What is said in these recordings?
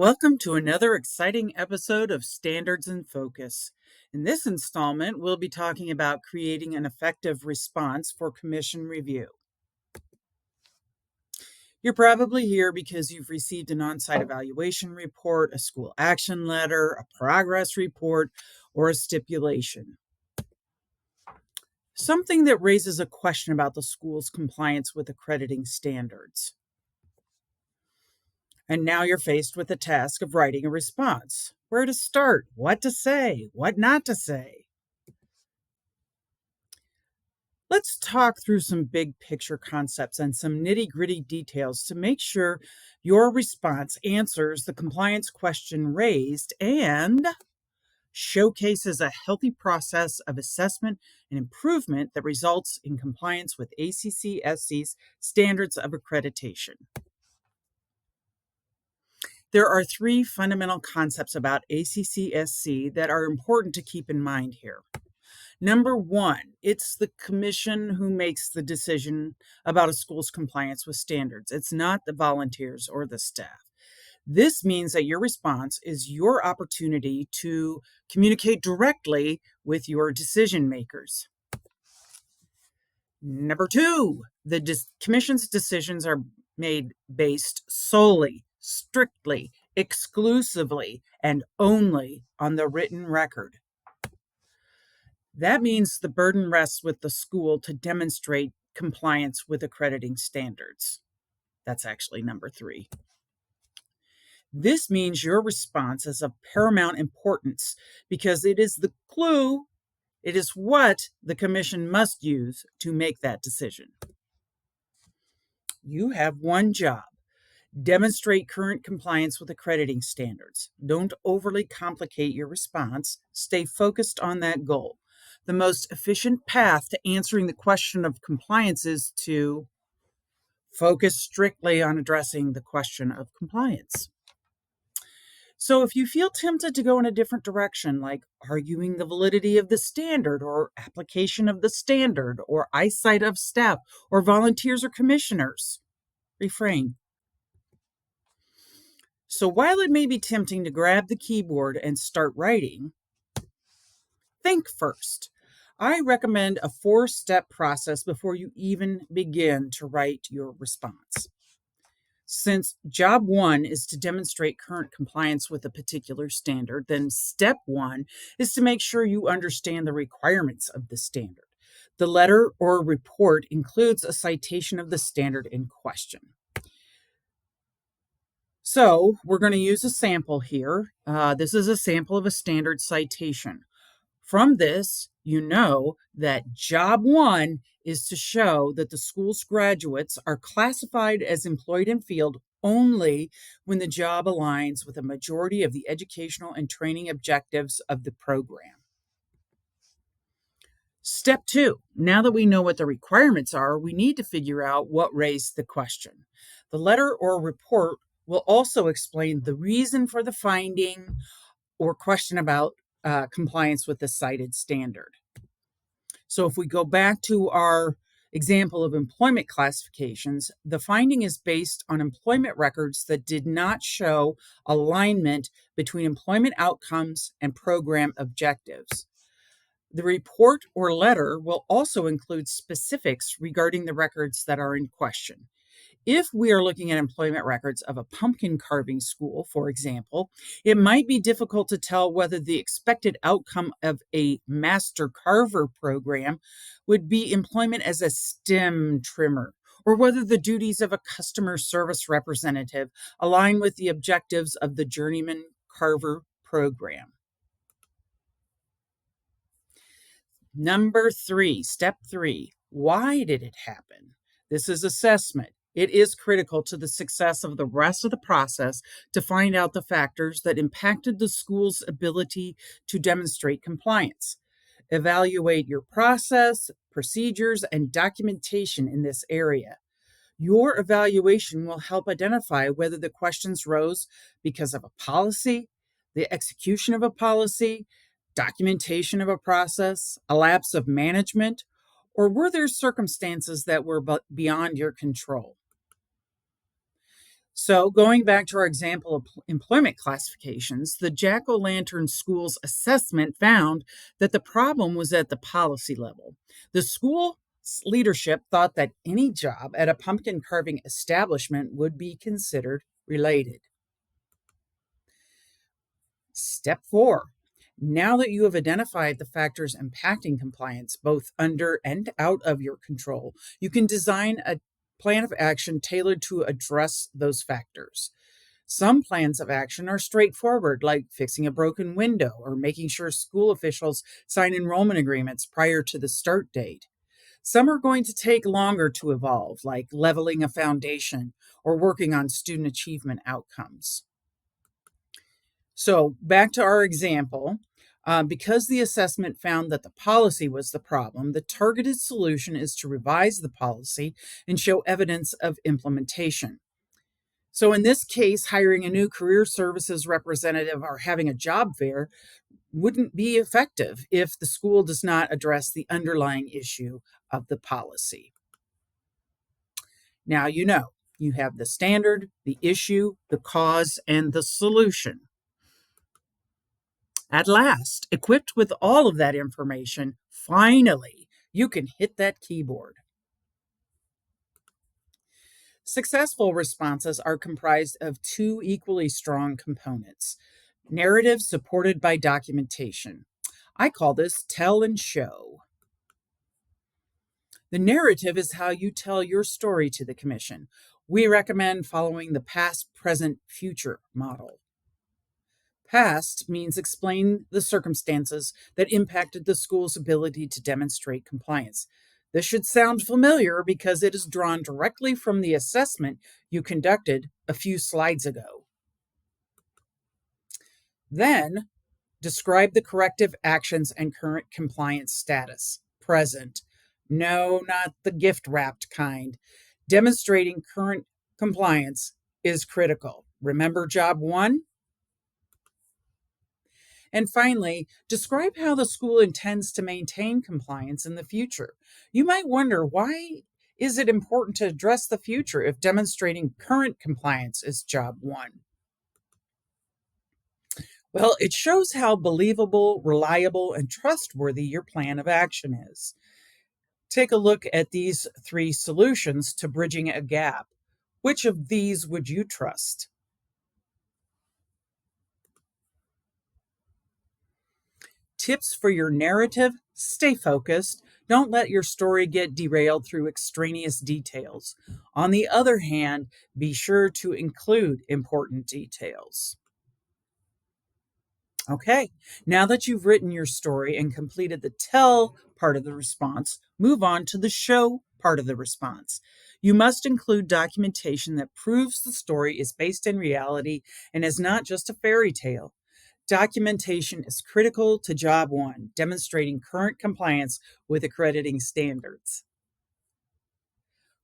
Welcome to another exciting episode of Standards in Focus. In this installment, we'll be talking about creating an effective response for commission review. You're probably here because you've received an on-site evaluation report, a school action letter, a progress report, or a stipulation. Something that raises a question about the school's compliance with accrediting standards. And now you're faced with the task of writing a response. Where to start, what to say, what not to say. Let's talk through some big picture concepts and some nitty-gritty details to make sure your response answers the compliance question raised and showcases a healthy process of assessment and improvement that results in compliance with ACCSC's standards of accreditation. There are three fundamental concepts about ACCSC that are important to keep in mind here. Number one, it's the commission who makes the decision about a school's compliance with standards. It's not the volunteers or the staff. This means that your response is your opportunity to communicate directly with your decision makers. Number two, the commission's decisions are made based solely, strictly, exclusively, and only on the written record. That means the burden rests with the school to demonstrate compliance with accrediting standards. That's actually number three. This means your response is of paramount importance because it is the clue, it is what the commission must use to make that decision. You have one job. Demonstrate current compliance with accrediting standards. Don't overly complicate your response. Stay focused on that goal. The most efficient path to answering the question of compliance is to focus strictly on addressing the question of compliance. So if you feel tempted to go in a different direction, like arguing the validity of the standard or application of the standard or eyesight of staff or volunteers or commissioners, refrain. So while it may be tempting to grab the keyboard and start writing, think first. I recommend a 4-step process before you even begin to write your response. Since job one is to demonstrate current compliance with a particular standard, then step one is to make sure you understand the requirements of the standard. The letter or report includes a citation of the standard in question. So we're going to use a sample here. This is a sample of a standard citation. From this, you know that job one is to show that the school's graduates are classified as employed in field only when the job aligns with a majority of the educational and training objectives of the program. Step two, now that we know what the requirements are, we need to figure out what raised the question. The letter or report will also explain the reason for the finding or question about compliance with the cited standard. So if we go back to our example of employment classifications, the finding is based on employment records that did not show alignment between employment outcomes and program objectives. The report or letter will also include specifics regarding the records that are in question. If we are looking at employment records of a pumpkin carving school, for example, it might be difficult to tell whether the expected outcome of a master carver program would be employment as a stem trimmer, or whether the duties of a customer service representative align with the objectives of the journeyman carver program. Number three, step three, why did it happen? This is assessment. It is critical to the success of the rest of the process to find out the factors that impacted the school's ability to demonstrate compliance. Evaluate your process, procedures, and documentation in this area. Your evaluation will help identify whether the questions rose because of a policy, the execution of a policy, documentation of a process, a lapse of management, or were there circumstances that were beyond your control? So, going back to our example of employment classifications, the Jack O' Lantern School's assessment found that the problem was at the policy level. The school leadership thought that any job at a pumpkin carving establishment would be considered related. Step 4. Now that you have identified the factors impacting compliance, both under and out of your control, you can design a plan of action tailored to address those factors. Some plans of action are straightforward, like fixing a broken window or making sure school officials sign enrollment agreements prior to the start date. Some are going to take longer to evolve, like leveling a foundation or working on student achievement outcomes. So, back to our example, because the assessment found that the policy was the problem, the targeted solution is to revise the policy and show evidence of implementation. So, in this case, hiring a new career services representative or having a job fair wouldn't be effective if the school does not address the underlying issue of the policy. Now, you have the standard, the issue, the cause, and the solution. At last, equipped with all of that information, finally, you can hit that keyboard. Successful responses are comprised of two equally strong components: narrative supported by documentation. I call this tell and show. The narrative is how you tell your story to the commission. We recommend following the past, present, future model. Past means explain the circumstances that impacted the school's ability to demonstrate compliance. This should sound familiar because it is drawn directly from the assessment you conducted a few slides ago. Then, describe the corrective actions and current compliance status. Present. No, not the gift wrapped kind. Demonstrating current compliance is critical. Remember job 1? And finally, describe how the school intends to maintain compliance in the future. You might wonder, why is it important to address the future if demonstrating current compliance is job 1? Well, it shows how believable, reliable, and trustworthy your plan of action is. Take a look at these 3 solutions to bridging a gap. Which of these would you trust? Tips for your narrative: stay focused. Don't let your story get derailed through extraneous details. On the other hand, be sure to include important details. Okay, now that you've written your story and completed the tell part of the response, move on to the show part of the response. You must include documentation that proves the story is based in reality and is not just a fairy tale. Documentation is critical to job 1, demonstrating current compliance with accrediting standards.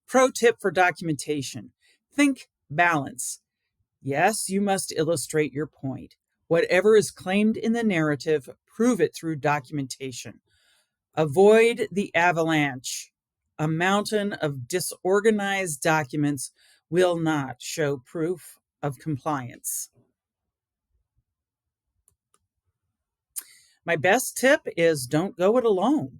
Pro tip for documentation: think balance. Yes, you must illustrate your point. Whatever is claimed in the narrative, prove it through documentation. Avoid the avalanche. A mountain of disorganized documents will not show proof of compliance. My best tip is don't go it alone.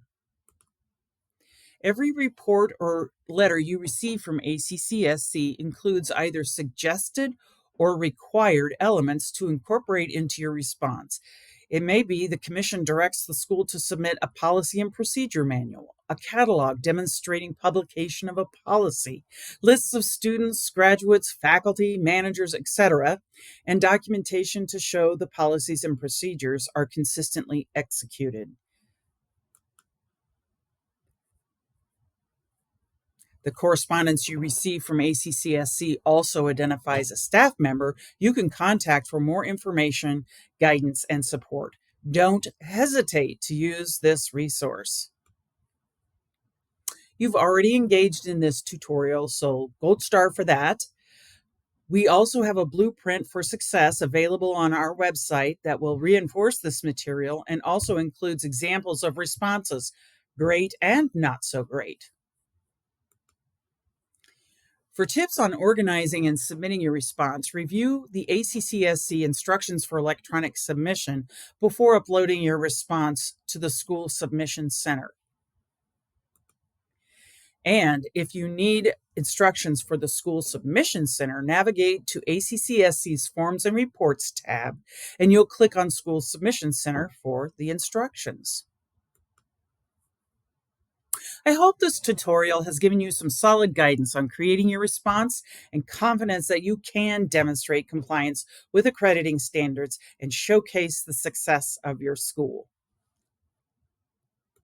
Every report or letter you receive from ACCSC includes either suggested or required elements to incorporate into your response. It may be the commission directs the school to submit a policy and procedure manual, a catalog demonstrating publication of a policy, lists of students, graduates, faculty, managers, etc., and documentation to show the policies and procedures are consistently executed. The correspondence you receive from ACCSC also identifies a staff member you can contact for more information, guidance, and support. Don't hesitate to use this resource. You've already engaged in this tutorial, so gold star for that. We also have a blueprint for success available on our website that will reinforce this material and also includes examples of responses, great and not so great. For tips on organizing and submitting your response, review the ACCSC instructions for electronic submission before uploading your response to the School Submission Center. And if you need instructions for the School Submission Center, navigate to ACCSC's Forms and Reports tab, and you'll click on School Submission Center for the instructions. I hope this tutorial has given you some solid guidance on creating your response and confidence that you can demonstrate compliance with accrediting standards and showcase the success of your school.